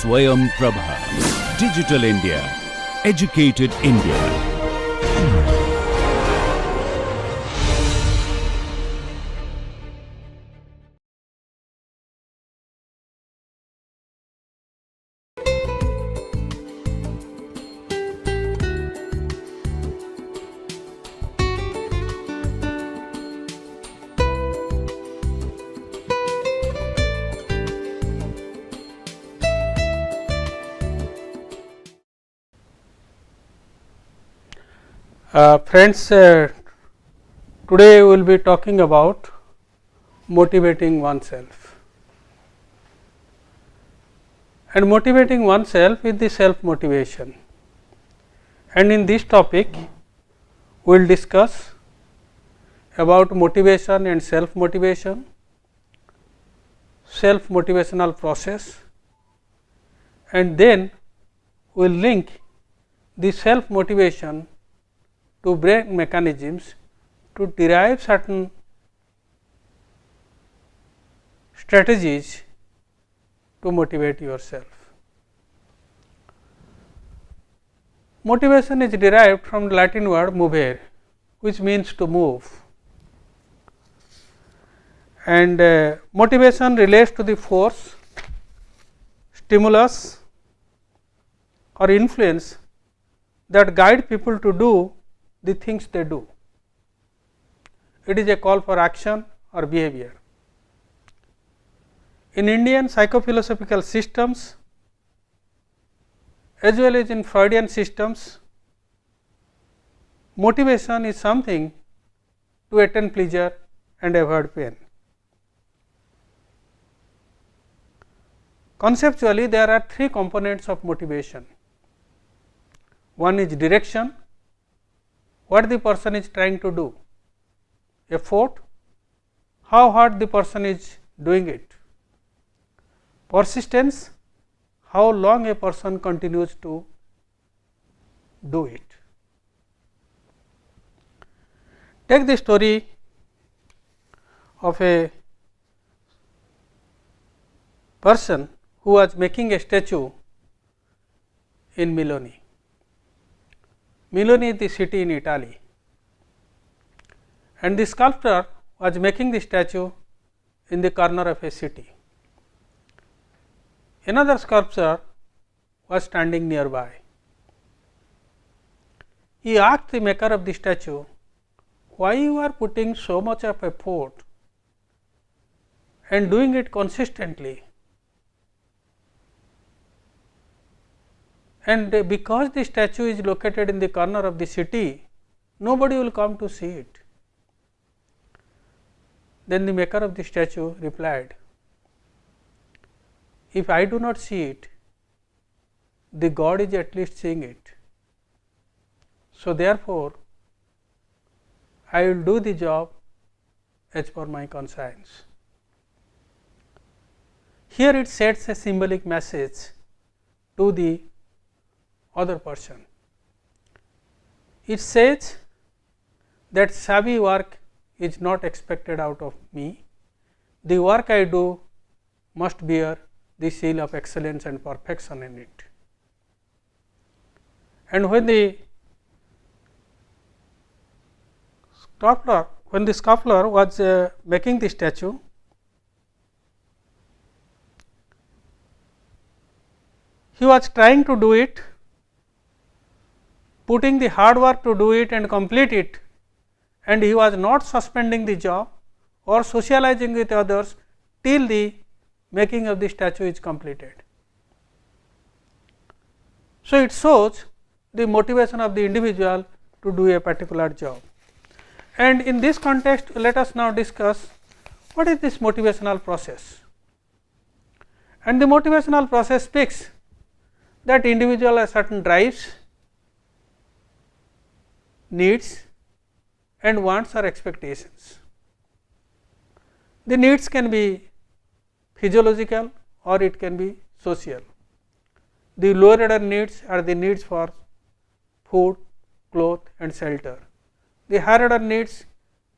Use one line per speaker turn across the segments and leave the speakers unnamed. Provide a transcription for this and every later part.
Swayam Prabha. Digital India. Educated India.
Friends, today we will be talking about motivating oneself, and motivating oneself is the self motivation, and in this topic we will discuss about motivation and self motivation, self motivational process, and then we will link the self motivation to brain mechanisms to derive certain strategies to motivate yourself. Motivation is derived from the Latin word movere, which means to move, and motivation relates to the force, stimulus or influence that guide people to do the things they do. It is a call for action or behavior. In Indian psychophilosophical systems as well as in Freudian systems, motivation is something to attain pleasure and avoid pain. Conceptually, there are three components of motivation. One is direction, what the person is trying to do, effort, how hard the person is doing it, persistence, how long a person continues to do it. Take the story of a person who was making a statue in Milan. Milan is the city in Italy, and the sculptor was making the statue in the corner of a city. Another sculptor was standing nearby. He asked the maker of the statue, "Why you are putting so much of effort and doing it consistently? And because the statue is located in the corner of the city, nobody will come to see it." Then the maker of the statue replied, "If I do not see it, the God is at least seeing it. So therefore, I will do the job as per my conscience." Here it sets a symbolic message to the other person. It says that savvy work is not expected out of me. The work I do must bear the seal of excellence and perfection in it. And when the sculptor was making the statue, he was trying to do it, putting the hard work to do it and complete it, and he was not suspending the job or socializing with others till the making of the statue is completed. So, it shows the motivation of the individual to do a particular job. And in this context, let us now discuss what is this motivational process. And the motivational process speaks that individual has certain drives, needs and wants or expectations. The needs can be physiological or it can be social. The lower order needs are the needs for food, cloth and shelter. The higher order needs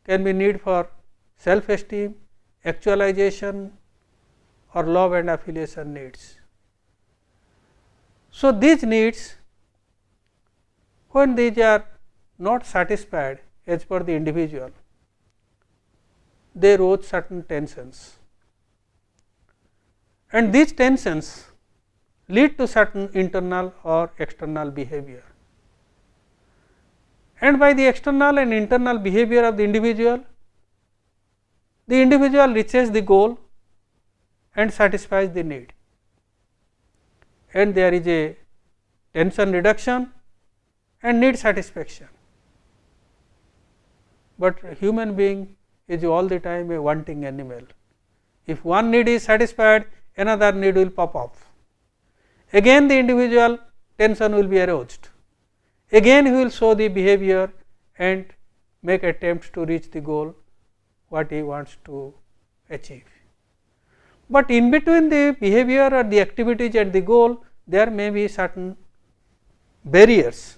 can be need for self esteem, actualization or love and affiliation needs. So, these needs, when these are not satisfied as per the individual, they raise certain tensions, and these tensions lead to certain internal or external behavior. And by the external and internal behavior of the individual reaches the goal and satisfies the need, and there is a tension reduction and need satisfaction. But human being is all the time a wanting animal. If one need is satisfied, another need will pop up. Again the individual tension will be aroused. Again he will show the behavior and make attempts to reach the goal what he wants to achieve. But in between the behavior or the activities and the goal, there may be certain barriers,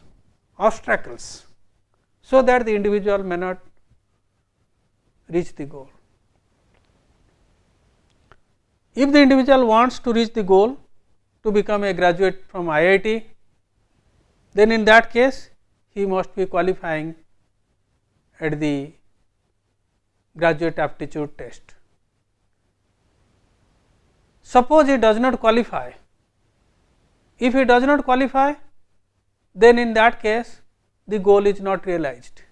obstacles, so that the individual may not reach the goal. If the individual wants to reach the goal to become a graduate from IIT, then in that case he must be qualifying at the graduate aptitude test. Suppose he does not qualify. If he does not qualify, then in that case the goal is not realized.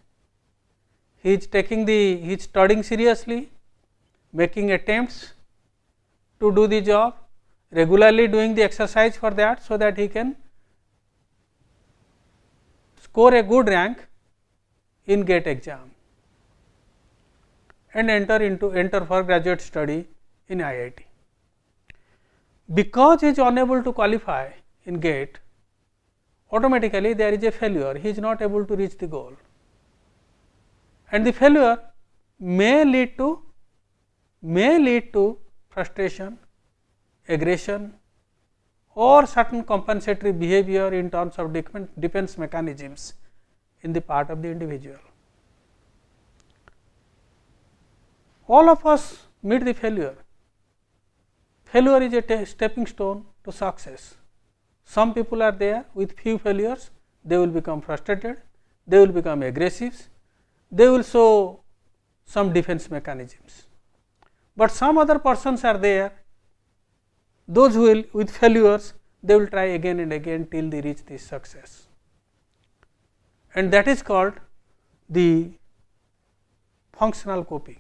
He is studying seriously, making attempts to do the job, regularly doing the exercise for that, so that he can score a good rank in GATE exam and enter for graduate study in IIT. Because he is unable to qualify in GATE, automatically there is a failure, he is not able to reach the goal, and the failure may lead to frustration, aggression, or certain compensatory behavior in terms of defense mechanisms in the part of the individual. All of us meet the failure. Failure is a stepping stone to success. Some people are there with few failures, they will become frustrated, they will become aggressive, they will show some defense mechanisms. But some other persons are there, those who will with failures, they will try again and again till they reach this success, and that is called the functional coping.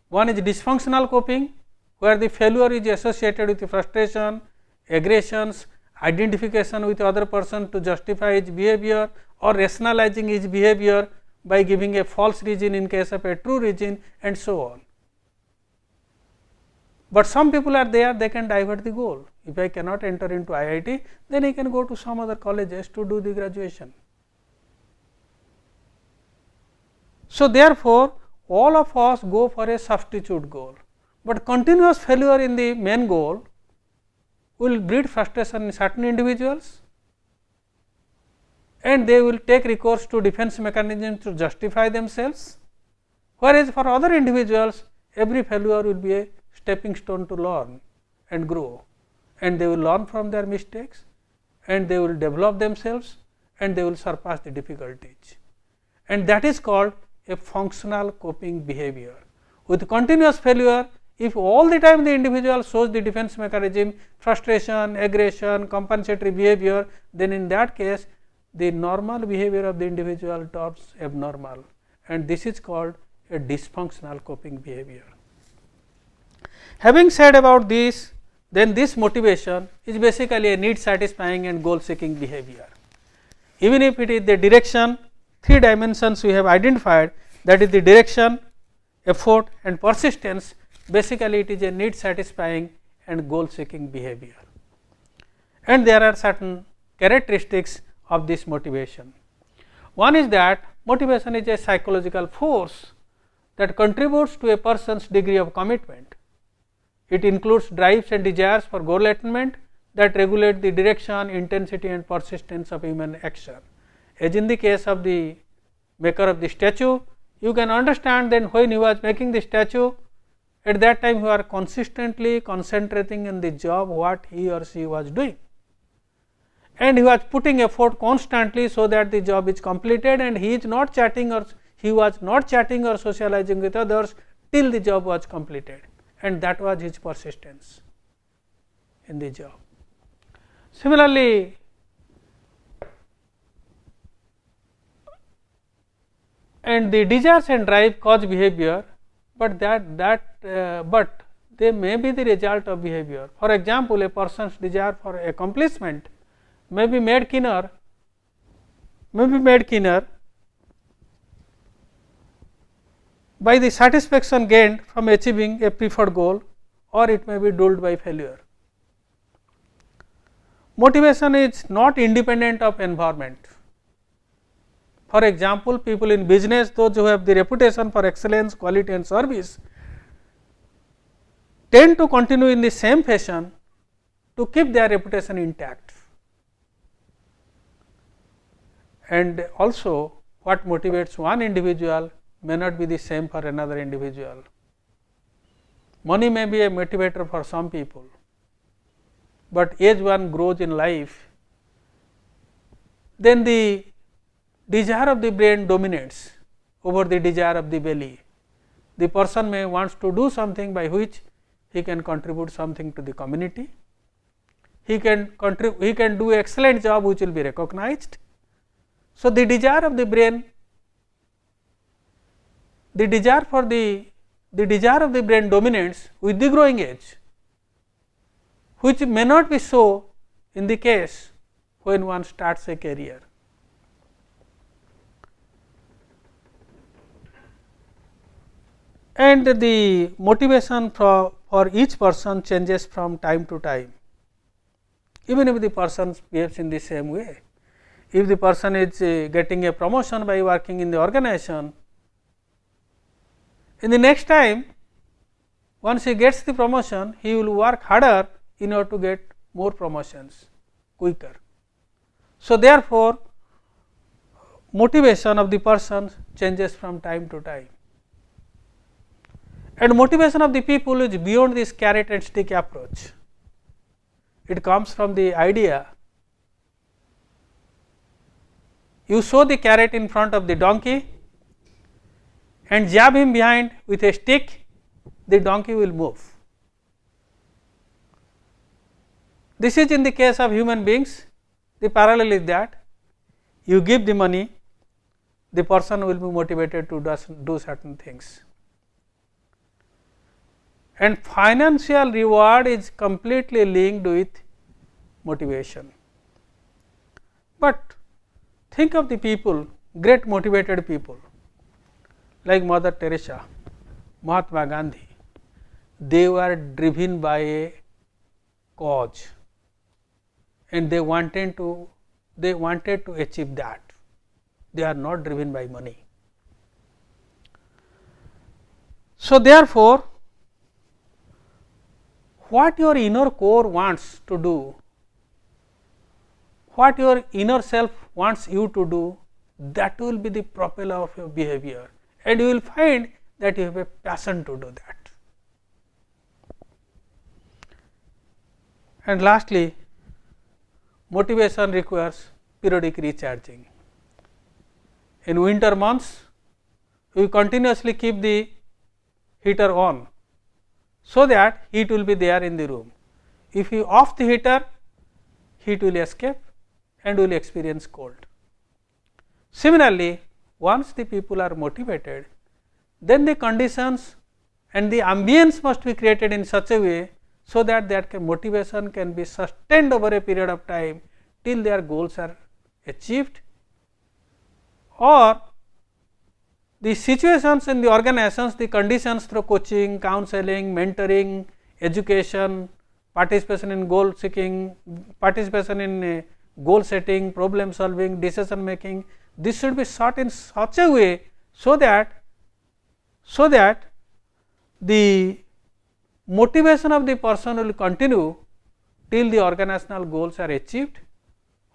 One is dysfunctional coping, where the failure is associated with the frustration, aggressions, identification with other person to justify his behavior, or rationalizing his behavior by giving a false reason in case of a true reason, and so on. But some people are there, they can divert the goal. If I cannot enter into IIT, then I can go to some other colleges to do the graduation. So, therefore, all of us go for a substitute goal, but continuous failure in the main goal will breed frustration in certain individuals, and they will take recourse to defense mechanisms to justify themselves, whereas for other individuals every failure will be a stepping stone to learn and grow, and they will learn from their mistakes, and they will develop themselves, and they will surpass the difficulties, and that is called a functional coping behavior. With continuous failure, if all the time the individual shows the defense mechanism, frustration, aggression, compensatory behavior, then in that case the normal behavior of the individual turns abnormal, and this is called a dysfunctional coping behavior. Having said about this, then this motivation is basically a need satisfying and goal seeking behavior. Even if it is the direction, three dimensions we have identified, that is the direction, effort and persistence, basically it is a need satisfying and goal seeking behavior. And there are certain characteristics of this motivation. One is that motivation is a psychological force that contributes to a person's degree of commitment. It includes drives and desires for goal attainment that regulate the direction, intensity and persistence of human action. As in the case of the maker of the statue, you can understand that when he was making the statue, at that time you are consistently concentrating on the job what he or she was doing. and he was putting effort constantly so that the job is completed, and he is not chatting or he was not chatting or socializing with others till the job was completed, and that was his persistence in the job. Similarly, and the desires and drive cause behavior, but but they may be the result of behavior. For example, a person's desire for accomplishment may be made keener by the satisfaction gained from achieving a preferred goal, or it may be dulled by failure. Motivation is not independent of environment. For example, people in business, those who have the reputation for excellence, quality and service, tend to continue in the same fashion to keep their reputation intact. And also, what motivates one individual may not be the same for another individual. Money may be a motivator for some people, but as one grows in life, then the desire of the brain dominates over the desire of the belly. The person may wants to do something by which he can contribute something to the community. He can do excellent job which will be recognized. So, the desire of the brain, the desire of the brain dominates with the growing age, which may not be so in the case when one starts a career. And the motivation for each person changes from time to time, even if the person behaves in the same way. If the person is getting a promotion by working in the organization, in the next time once he gets the promotion, he will work harder in order to get more promotions quicker. So, therefore, motivation of the person changes from time to time, and motivation of the people is beyond this carrot and stick approach. It comes from the idea, you show the carrot in front of the donkey and jab him behind with a stick, the donkey will move. This is in the case of human beings. The parallel is that you give the money, the person will be motivated to do certain things, and financial reward is completely linked with motivation. But think of the people, great motivated people like Mother Teresa, Mahatma Gandhi. They were driven by a cause, and they wanted to achieve that. They are not driven by money. So, therefore, what your inner core wants to do, what your inner self wants you to do, that will be the propeller of your behavior, and you will find that you have a passion to do that. And lastly, motivation requires periodic recharging. In winter months, we continuously keep the heater on, so that heat will be there in the room. If you off the heater, heat will escape and will experience cold. Similarly, once the people are motivated, then the conditions and the ambience must be created in such a way, so that motivation can be sustained over a period of time till their goals are achieved, or the situations in the organizations, the conditions through coaching, counseling, mentoring, education, participation in goal seeking, participation in goal setting, problem solving, decision making, this should be sought in such a way, so that the motivation of the person will continue till the organizational goals are achieved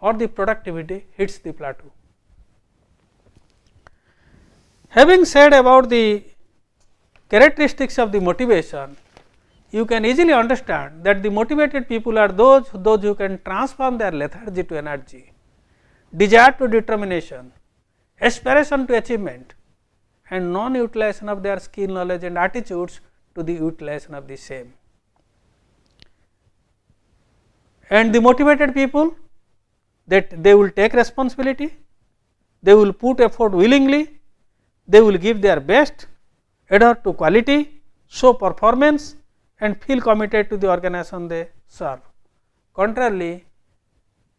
or the productivity hits the plateau. Having said about the characteristics of the motivation, you can easily understand that the motivated people are those who can transform their lethargy to energy, desire to determination, aspiration to achievement, and non utilization of their skill, knowledge and attitudes to the utilization of the same. And the motivated people, that they will take responsibility, they will put effort willingly, they will give their best, adhere to quality, show performance and feel committed to the organization they serve. Contrarily,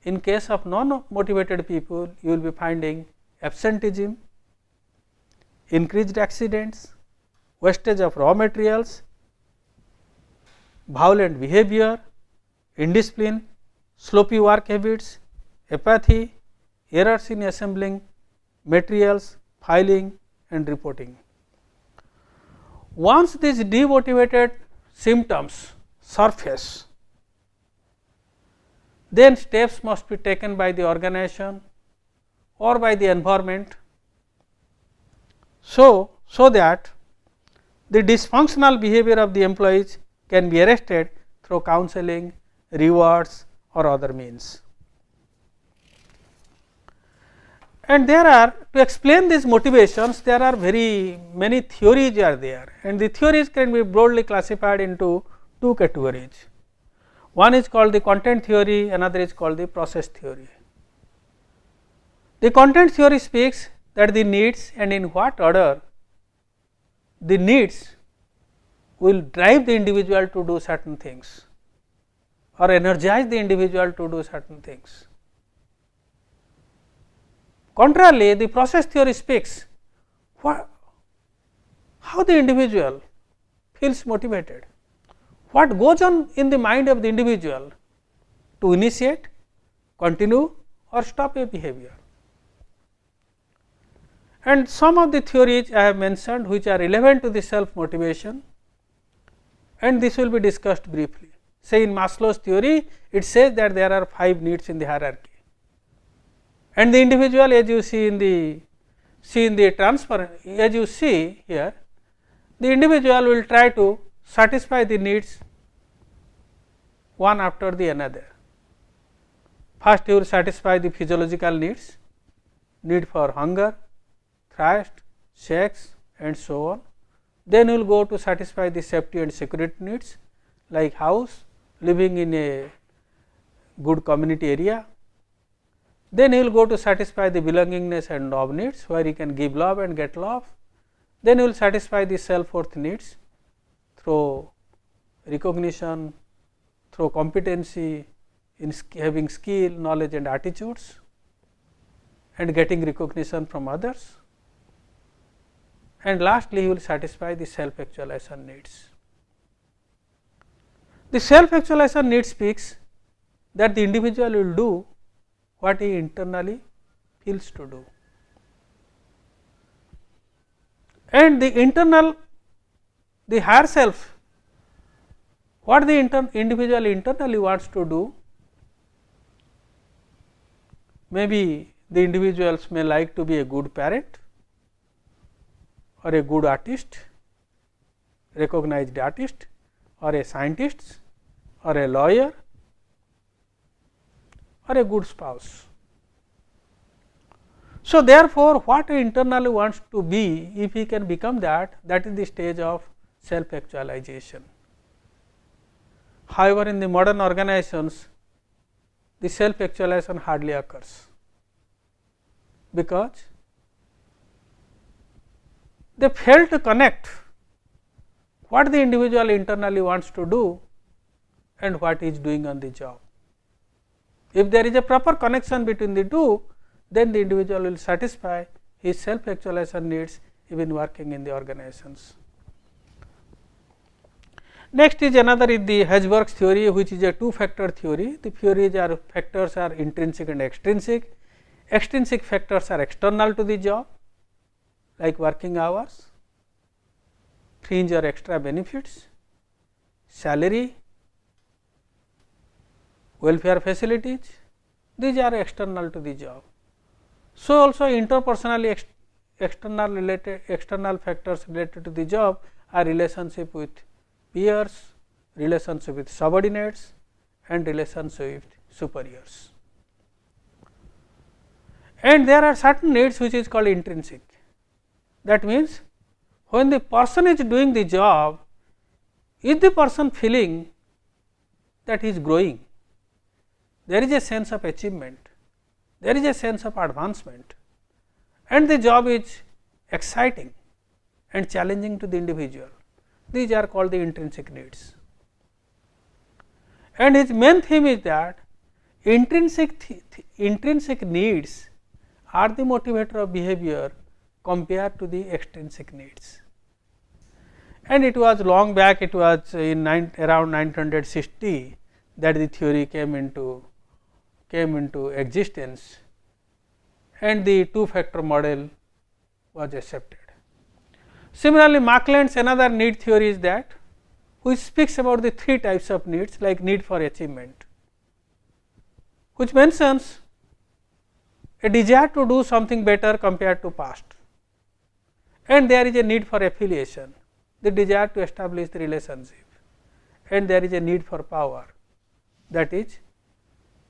in case of non-motivated people, you will be finding absenteeism, increased accidents, wastage of raw materials, violent behavior, indiscipline, sloppy work habits, apathy, errors in assembling materials, filing and reporting. Once these demotivated symptoms surface, then steps must be taken by the organization or by the environment, so that the dysfunctional behavior of the employees can be arrested through counseling, rewards or other means. And there are, to explain these motivations, there are very many theories are there, and the theories can be broadly classified into two categories. One is called the content theory, another is called the process theory. The content theory speaks that the needs and in what order the needs will drive the individual to do certain things or energize the individual to do certain things. Contrarily, the process theory speaks how the individual feels motivated, what goes on in the mind of the individual to initiate, continue or stop a behavior. And some of the theories I have mentioned which are relevant to the self motivation, and this will be discussed briefly. Say in Maslow's theory, it says that there are 5 needs in the hierarchy, and the individual, as you see in the transfer, as you see here, the individual will try to satisfy the needs one after the another. First he will satisfy the physiological needs, need for hunger, thirst, sex and so on. Then he will go to satisfy the safety and security needs like house, living in a good community area. Then he will go to satisfy the belongingness and love needs, where he can give love and get love. Then he will satisfy the self-worth needs through recognition, through competency in having skill, knowledge and attitudes and getting recognition from others. And lastly, he will satisfy the self-actualization needs. The self-actualization need speaks that the individual will do what he internally feels to do, and the internal, the higher self, what the individual internally wants to do. Maybe the individuals may like to be a good parent or a good artist, recognized artist, or a scientist or a lawyer or a good spouse. So, therefore, what he internally wants to be, if he can become that, that is the stage of self actualization. However, in the modern organizations, the self actualization hardly occurs, because they fail to connect what the individual internally wants to do and what he is doing on the job. If there is a proper connection between the two, then the individual will satisfy his self actualization needs even working in the organizations. Next is another is the Hedgeworth's theory, which is a 2-factor theory. The theories are factors are intrinsic and extrinsic. Extrinsic factors are external to the job, like working hours, fringe or extra benefits, salary, welfare facilities, these are external to the job. So, also interpersonally external factors related to the job are relationship with peers, relationship with subordinates and relationship with superiors. And there are certain needs which is called intrinsic. That means, when the person is doing the job, is the person feeling that he is growing, there is a sense of achievement, there is a sense of advancement, and the job is exciting and challenging to the individual. These are called the intrinsic needs. And his main theme is that intrinsic needs are the motivator of behavior compared to the extrinsic needs. And it was long back, it was in around 1960 that the theory came into existence, and the two factor model was accepted. Similarly, Markland's another need theory is that, which speaks about the three types of needs, like need for achievement, which mentions a desire to do something better compared to past, and there is a need for affiliation, the desire to establish the relationship, and there is a need for power, that is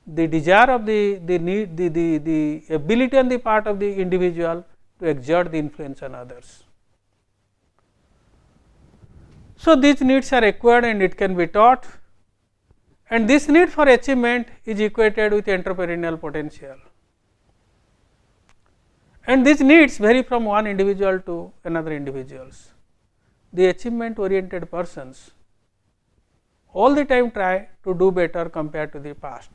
the desire of the need, the ability on the part of the individual to exert the influence on others. So, these needs are acquired and it can be taught, and this need for achievement is equated with entrepreneurial potential, and these needs vary from one individual to another individuals. The achievement oriented persons all the time try to do better compared to the past.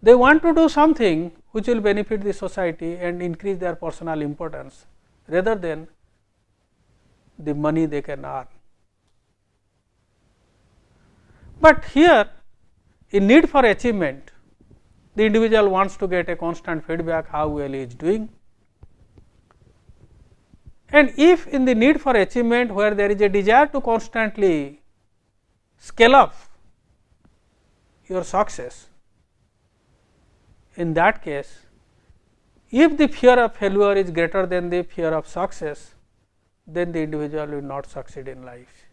They want to do something which will benefit the society and increase their personal importance, rather than the money they can earn. But here, in need for achievement, the individual wants to get a constant feedback how well he is doing, and if in the need for achievement, where there is a desire to constantly scale up your success, in that case, if the fear of failure is greater than the fear of success, then the individual will not succeed in life.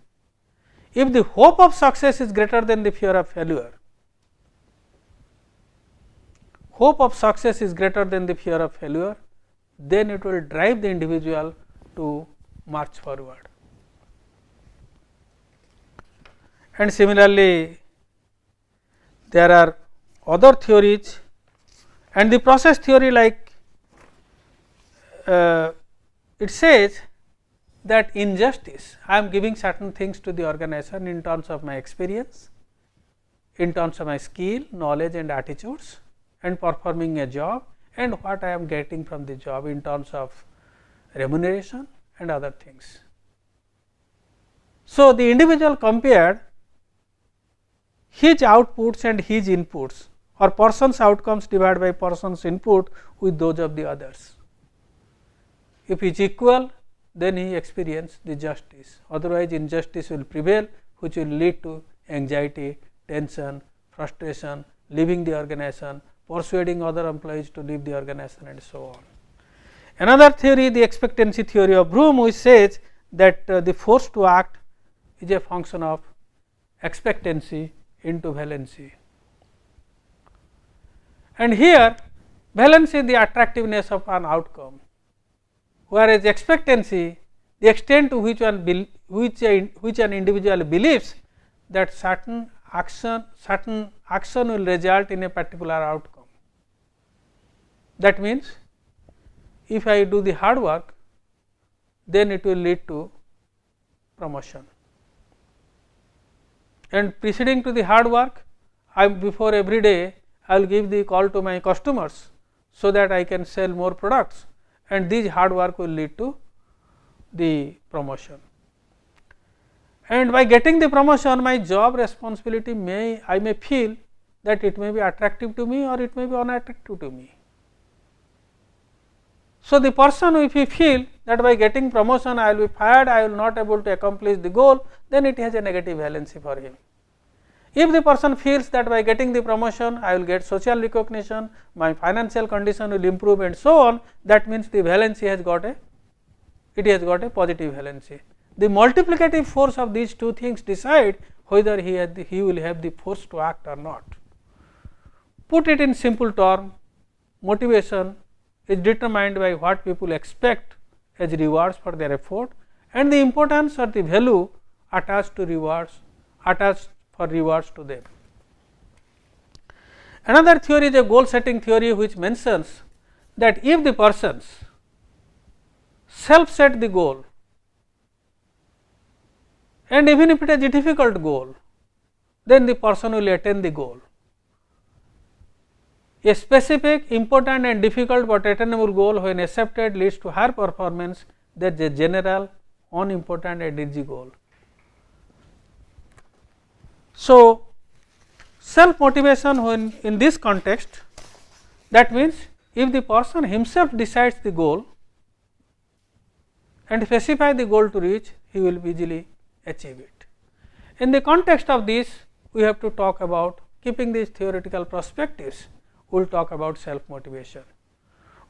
If the hope of success is greater than the fear of failure, hope of success is greater than the fear of failure, then it will drive the individual to march forward. And similarly, there are other theories, and the process theory, like it says that injustice, I am giving certain things to the organization in terms of my experience, in terms of my skill, knowledge and attitudes, and performing a job, and what I am getting from the job in terms of remuneration and other things. So, the individual compared his outputs and his inputs, or person's outcomes divided by person's input with those of the others. If he is equal, then he experiences the justice, otherwise injustice will prevail, which will lead to anxiety, tension, frustration, leaving the organization, persuading other employees to leave the organization, and so on. Another theory, the expectancy theory of Bloom, which says that the force to act is a function of expectancy into valency. And here valency is the attractiveness of an outcome, whereas expectancy, the extent to which an individual believes that certain action will result in a particular outcome. That means, if I do the hard work, then it will lead to promotion, and preceding to the hard work, before every day I will give the call to my customers, so that I can sell more products, and this hard work will lead to the promotion. And by getting the promotion, my job responsibility I may feel that it may be attractive to me or it may be unattractive to me. So, the person, if he feel that by getting promotion I will be fired, I will not able to accomplish the goal, then it has a negative valency for him. If the person feels that by getting the promotion I will get social recognition, my financial condition will improve, and so on, that means the valency has got a positive valency. The multiplicative force of these two things decide whether he will have the force to act or not. Put it in simple term, motivation is determined by what people expect as rewards for their effort and the importance or the value attached to rewards, attached for rewards to them. Another theory is a goal setting theory, which mentions that if the persons self set the goal, and even if it is a difficult goal, then the person will attain the goal. A specific, important and difficult but attainable goal, when accepted, leads to higher performance than a general, unimportant and easy goal. So, self motivation, when in this context, that means if the person himself decides the goal and specify the goal to reach, he will easily achieve it. In the context of this, we have to talk about, keeping these theoretical perspectives, we will talk about self motivation.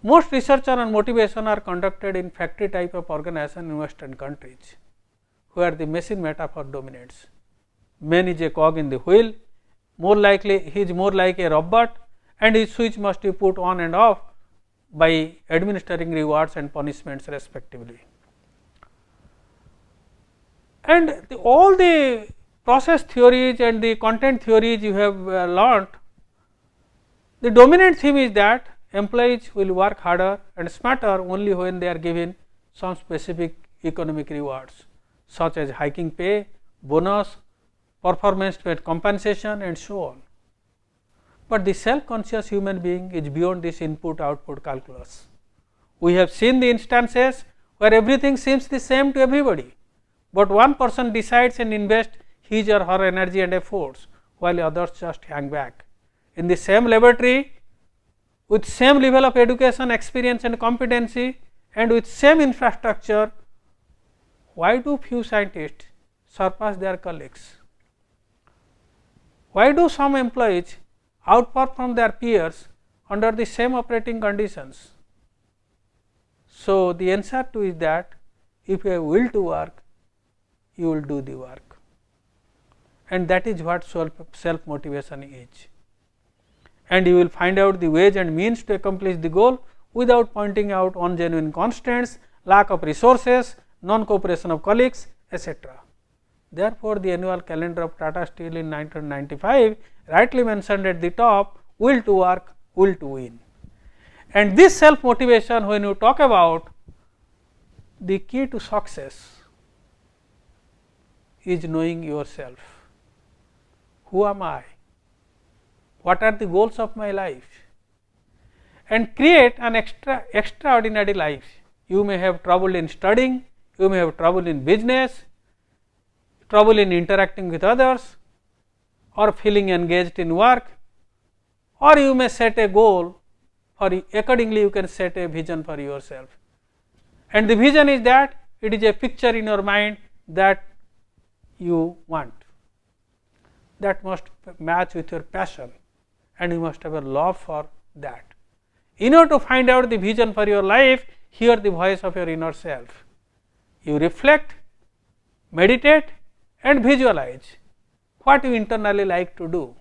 Most research on motivation are conducted in factory type of organization in Western countries, where the machine metaphor dominates. Man is a cog in the wheel, more likely he is more like a robot, and his switch must be put on and off by administering rewards and punishments respectively. And all the process theories and the content theories you have learnt, the dominant theme is that employees will work harder and smarter only when they are given some specific economic rewards, such as hiking pay, bonus, performance based compensation and so on. But the self conscious human being is beyond this input output calculus. We have seen the instances where everything seems the same to everybody, but one person decides and invests his or her energy and efforts, while others just hang back. In the same laboratory, with same level of education, experience and competency, and with same infrastructure, why do few scientists surpass their colleagues? Why do some employees outperform their peers under the same operating conditions? So, the answer to is that if you have will to work, you will do the work, and that is what self motivation is. And you will find out the ways and means to accomplish the goal without pointing out ungenuine constraints, lack of resources, non cooperation of colleagues, etc. Therefore, the annual calendar of Tata Steel in 1995 rightly mentioned at the top, will to work, will to win. And this self motivation, when you talk about the key to success, is knowing yourself. Who am I? What are the goals of my life? And create an extraordinary life. You may have trouble in studying, you may have trouble in business, trouble in interacting with others, or feeling engaged in work, or you may set a goal, or accordingly you can set a vision for yourself. And the vision is that it is a picture in your mind that you want, that must match with your passion, and you must have a love for that. In order to find out the vision for your life, hear the voice of your inner self. You reflect, meditate and visualize what you internally like to do.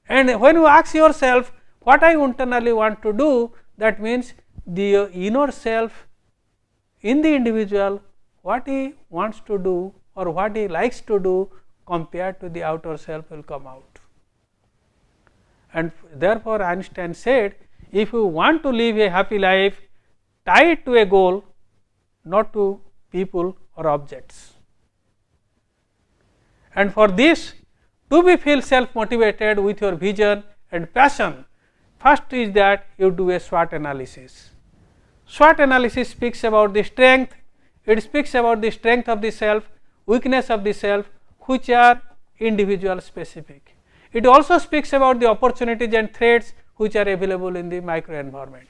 And when you ask yourself what I internally want to do, that means the inner self in the individual, what he wants to do or what he likes to do compared to the outer self will come out. And therefore, Einstein said, if you want to live a happy life, tie it to a goal, not to people or objects. And for this, to be feel self motivated with your vision and passion, first is that you do a SWOT analysis. SWOT analysis speaks about the strength, it speaks about the strength of the self, weakness of the self, which are individual specific. It also speaks about the opportunities and threats which are available in the micro environment.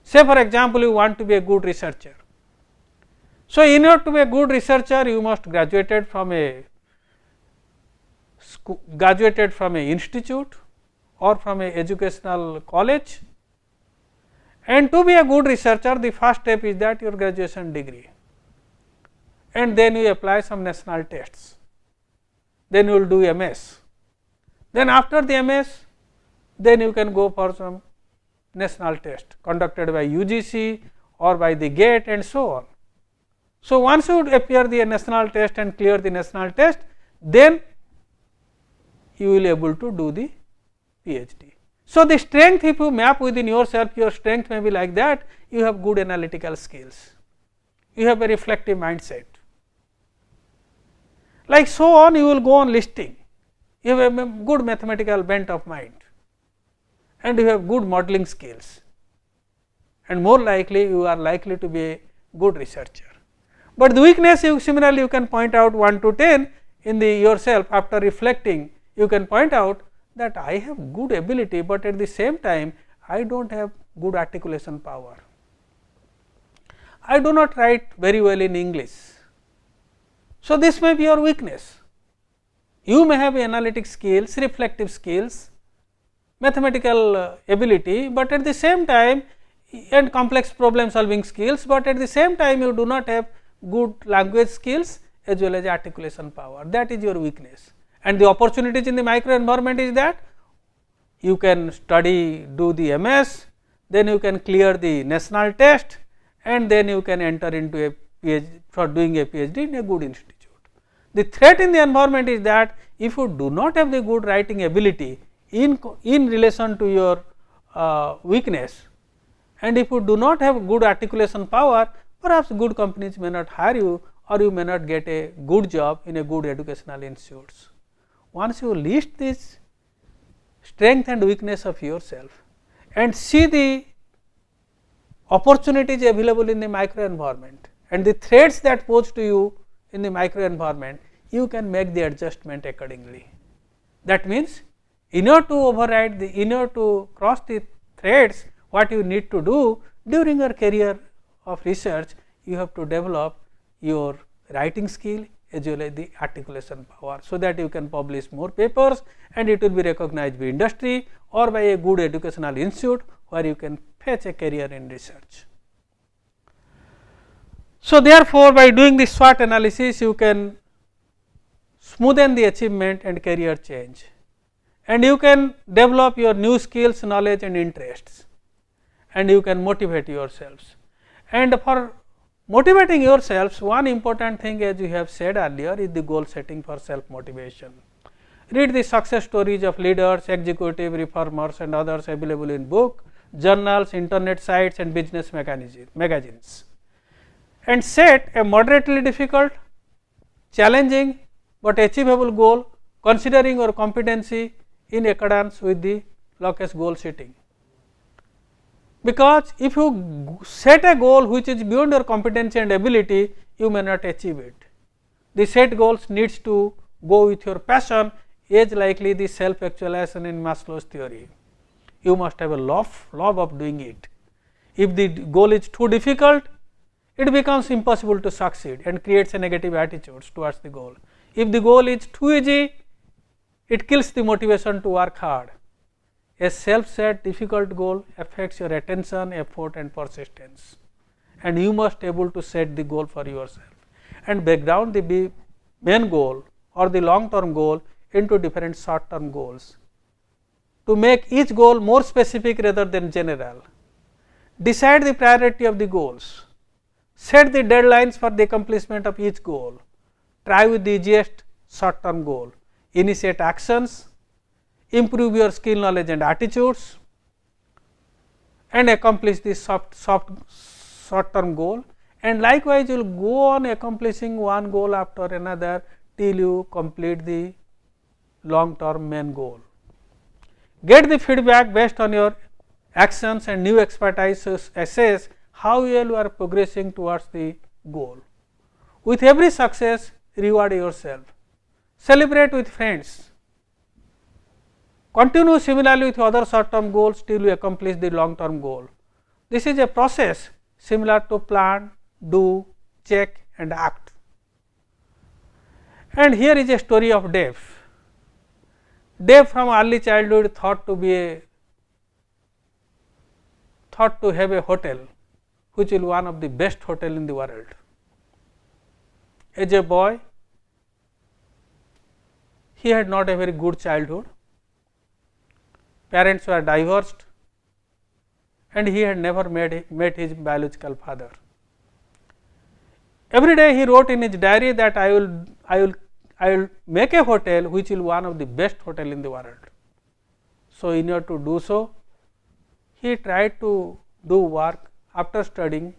Say for example, you want to be a good researcher. So, in order to be a good researcher, you must graduated from a institute or from a educational college, and to be a good researcher, the first step is that your graduation degree. and then you apply some national tests, then you will do MS. Then after the MS, then you can go for some national test conducted by UGC or by the GATE and so on. So, once you appear the national test and clear the national test, then you will able to do the PhD. So, the strength, if you map within yourself, your strength may be like that, you have good analytical skills, you have a reflective mindset, like so on you will go on listing, you have a good mathematical bent of mind and you have good modeling skills, and more likely you are likely to be a good researcher. But the weakness, you similarly you can point out 1 to 10 in the yourself. After reflecting, you can point out that I have good ability, but at the same time I do not have good articulation power. I do not write very well in English. So, this may be your weakness. You may have analytic skills, reflective skills, mathematical ability, but at the same time and complex problem solving skills, but at the same time you do not have good language skills as well as articulation power. That is your weakness. And the opportunities in the micro environment is that you can study, do the MS, then you can clear the national test, and then you can enter into a PhD for doing a PhD in a good institute. The threat in the environment is that if you do not have the good writing ability in relation to your weakness, and if you do not have good articulation power, perhaps good companies may not hire you, or you may not get a good job in a good educational institutes. Once you list this strength and weakness of yourself and see the opportunities available in the micro environment and the threats that pose to you in the micro environment, you can make the adjustment accordingly. That means, in order to override in order to cross the threats, what you need to do during your career of research, you have to develop your writing skill as well as the articulation power, so that you can publish more papers and it will be recognized by industry or by a good educational institute where you can fetch a career in research. So, therefore, by doing the SWOT analysis, you can smoothen the achievement and career change, and you can develop your new skills, knowledge and interests, and you can motivate yourselves. And for motivating yourselves, one important thing, as you have said earlier, is the goal setting for self motivation. Read the success stories of leaders, executive, reformers and others available in book, journals, internet sites and business magazines, and set a moderately difficult, challenging but achievable goal considering your competency in accordance with the Locke's goal setting. Because if you set a goal which is beyond your competency and ability, you may not achieve it. The set goals needs to go with your passion, as likely the self actualization in Maslow's theory. You must have a love of doing it. If the goal is too difficult, it becomes impossible to succeed and creates a negative attitude towards the goal. If the goal is too easy, it kills the motivation to work hard. A self set difficult goal affects your attention, effort and persistence, and you must able to set the goal for yourself and break down the main goal or the long term goal into different short term goals to make each goal more specific rather than general. Decide the priority of the goals, set the deadlines for the accomplishment of each goal, try with the easiest short term goal, initiate actions, improve your skill, knowledge and attitudes, and accomplish the short term goal, and likewise you will go on accomplishing one goal after another till you complete the long term main goal. Get the feedback based on your actions and new expertise, assess how well you are progressing towards the goal. With every success, reward yourself, celebrate with friends, continue similarly with other short term goals till you accomplish the long term goal. This is a process similar to plan, do, check and act. And here is a story of Dave. Dave from early childhood thought to have a hotel which is one of the best hotel in the world. As a boy, he had not a very good childhood, parents were divorced, and he had never met his biological father. Every day he wrote in his diary that I will make a hotel which will be one of the best hotel in the world. So, in order to do so, he tried to do work after studying.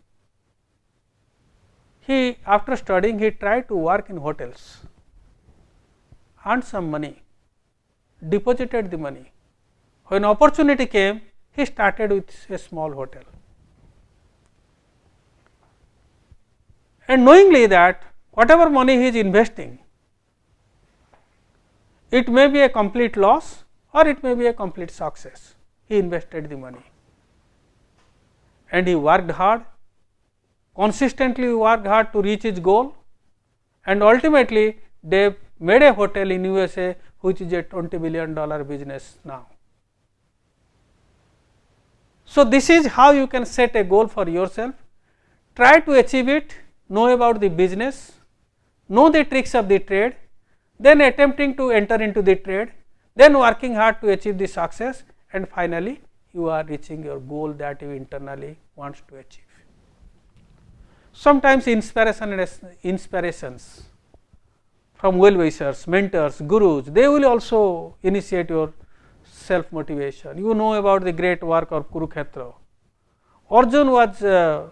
After studying he tried to work in hotels, earned some money, deposited the money. When opportunity came, he started with a small hotel. And knowingly that whatever money he is investing, it may be a complete loss or it may be a complete success. He invested the money and he worked hard, consistently worked hard to reach his goal, and ultimately they made a hotel in USA which is a $20 billion business now. So, this is how you can set a goal for yourself, try to achieve it, know about the business, know the tricks of the trade, then attempting to enter into the trade, then working hard to achieve the success, and finally you are reaching your goal that you internally wants to achieve. Sometimes inspirations from well wishers, mentors, gurus, they will also initiate your self motivation. You know about the great work of Kurukshetra. Arjun was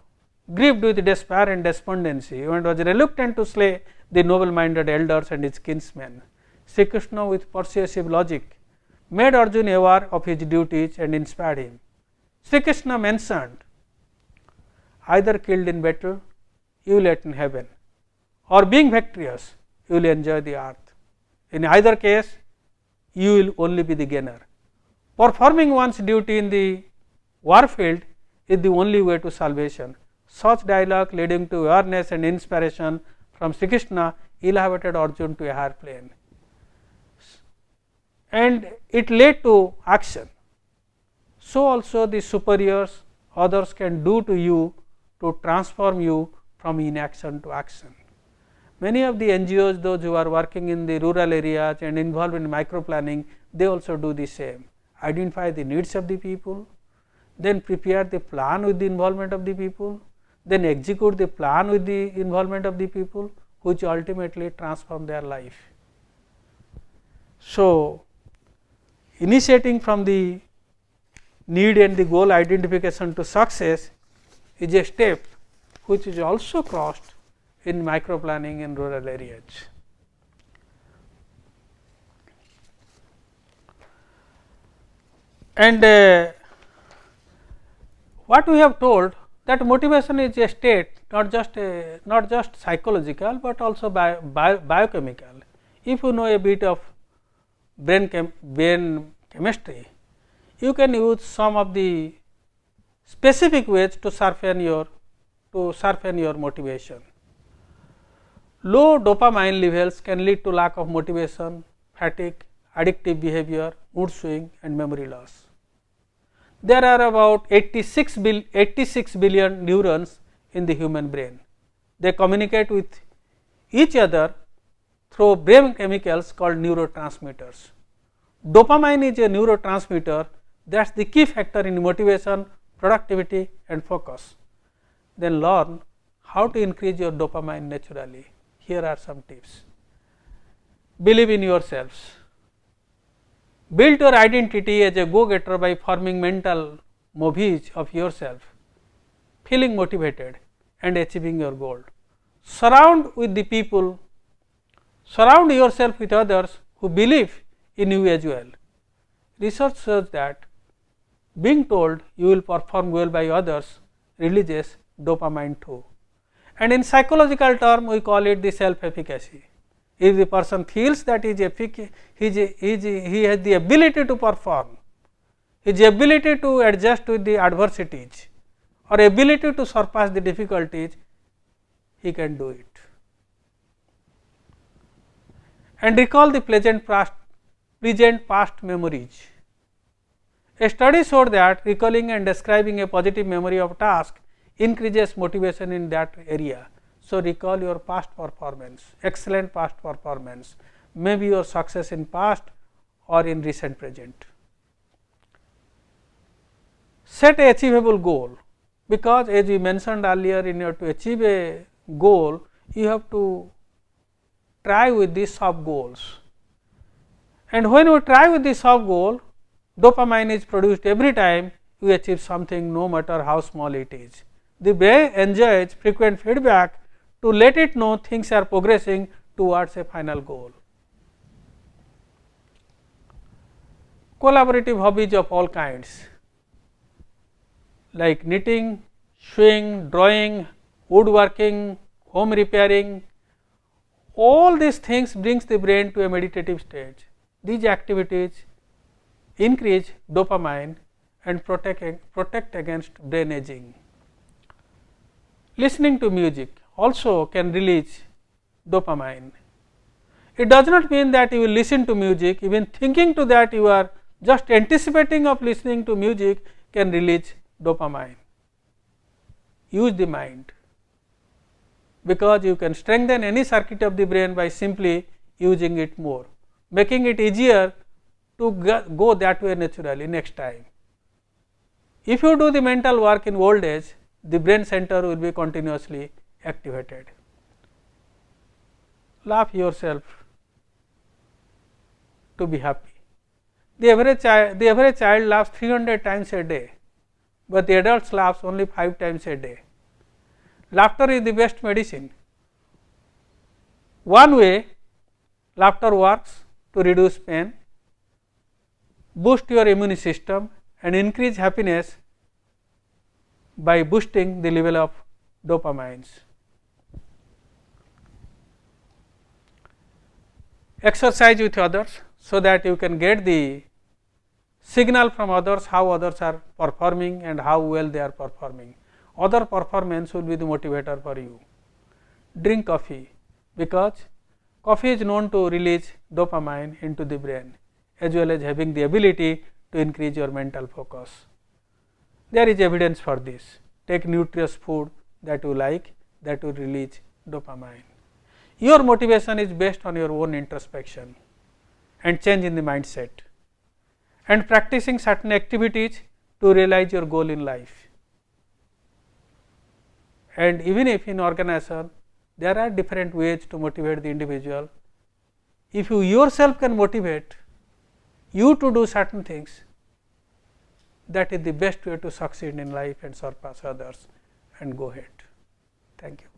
grieved with despair and despondency and was reluctant to slay the noble minded elders and his kinsmen. Sri Krishna, with persuasive logic, made Arjuna aware of his duties and inspired him. Sri Krishna mentioned, either killed in battle, you will attain heaven, or being victorious, you will enjoy the earth. In either case, you will only be the gainer. Performing one's duty in the war field is the only way to salvation. Such dialogue leading to awareness and inspiration from Sri Krishna elevated Arjuna to a higher plane, and it led to action. So, also the superiors others can do to you to transform you from inaction to action. Many of the NGOs, those who are working in the rural areas and involved in micro planning, they also do the same. Identify the needs of the people, then prepare the plan with the involvement of the people, then execute the plan with the involvement of the people, which ultimately transform their life. So, initiating from the need and the goal identification to success is a step which is also crossed in micro planning in rural areas. And what we have told, that motivation is a state, not just psychological, but also biochemical. If you know a bit of brain chemistry, you can use some of the specific ways to sharpen your motivation. Low dopamine levels can lead to lack of motivation, fatigue, addictive behavior, mood swing, and memory loss. There are about 86 billion neurons in the human brain. They communicate with each other through brain chemicals called neurotransmitters. Dopamine is a neurotransmitter that is the key factor in motivation, productivity, and focus. Then learn how to increase your dopamine naturally. Here are some tips. Believe in yourselves. Build your identity as a go-getter by forming mental movies of yourself, feeling motivated and achieving your goal. Surround yourself with others who believe in you as well. Research shows that being told you will perform well by others releases dopamine too. And in psychological term, we call it the self-efficacy. If the person feels that he has the ability to perform, his ability to adjust with the adversities or ability to surpass the difficulties, he can do it. And recall the pleasant past memories. A study showed that recalling and describing a positive memory of a task increases motivation in that area. So, recall your past performance, excellent past performance, maybe your success in past or in recent present. Set a achievable goal, because as we mentioned earlier, in order to achieve a goal, you have to try with these sub goals. And when you try with the sub goal, dopamine is produced every time you achieve something, no matter how small it is. The brain enjoys frequent feedback to let it know things are progressing towards a final goal. Collaborative hobbies of all kinds, like knitting, sewing, drawing, woodworking, home repairing, all these things brings the brain to a meditative stage. These activities increase dopamine and protect against brain aging. Listening to music also can release dopamine. It does not mean that you will listen to music, even thinking to that you are just anticipating of listening to music can release dopamine. Use the mind, because you can strengthen any circuit of the brain by simply using it more, making it easier to go that way naturally next time. If you do the mental work in old age, the brain center will be continuously activated. Laugh yourself to be happy. The average child laughs 300 times a day, but the adult laughs only 5 times a day. Laughter is the best medicine. One way laughter works to reduce pain, boost your immune system and increase happiness by boosting the level of dopamines. Exercise with others, so that you can get the signal from others how others are performing and how well they are performing. Other performance will be the motivator for you. Drink coffee, because coffee is known to release dopamine into the brain, as well as having the ability to increase your mental focus. There is evidence for this. Take nutritious food that you like, that will release dopamine. Your motivation is based on your own introspection and change in the mindset, and practicing certain activities to realize your goal in life. And even if in organization there are different ways to motivate the individual, if you yourself can motivate you to do certain things, that is the best way to succeed in life and surpass others and go ahead. Thank you.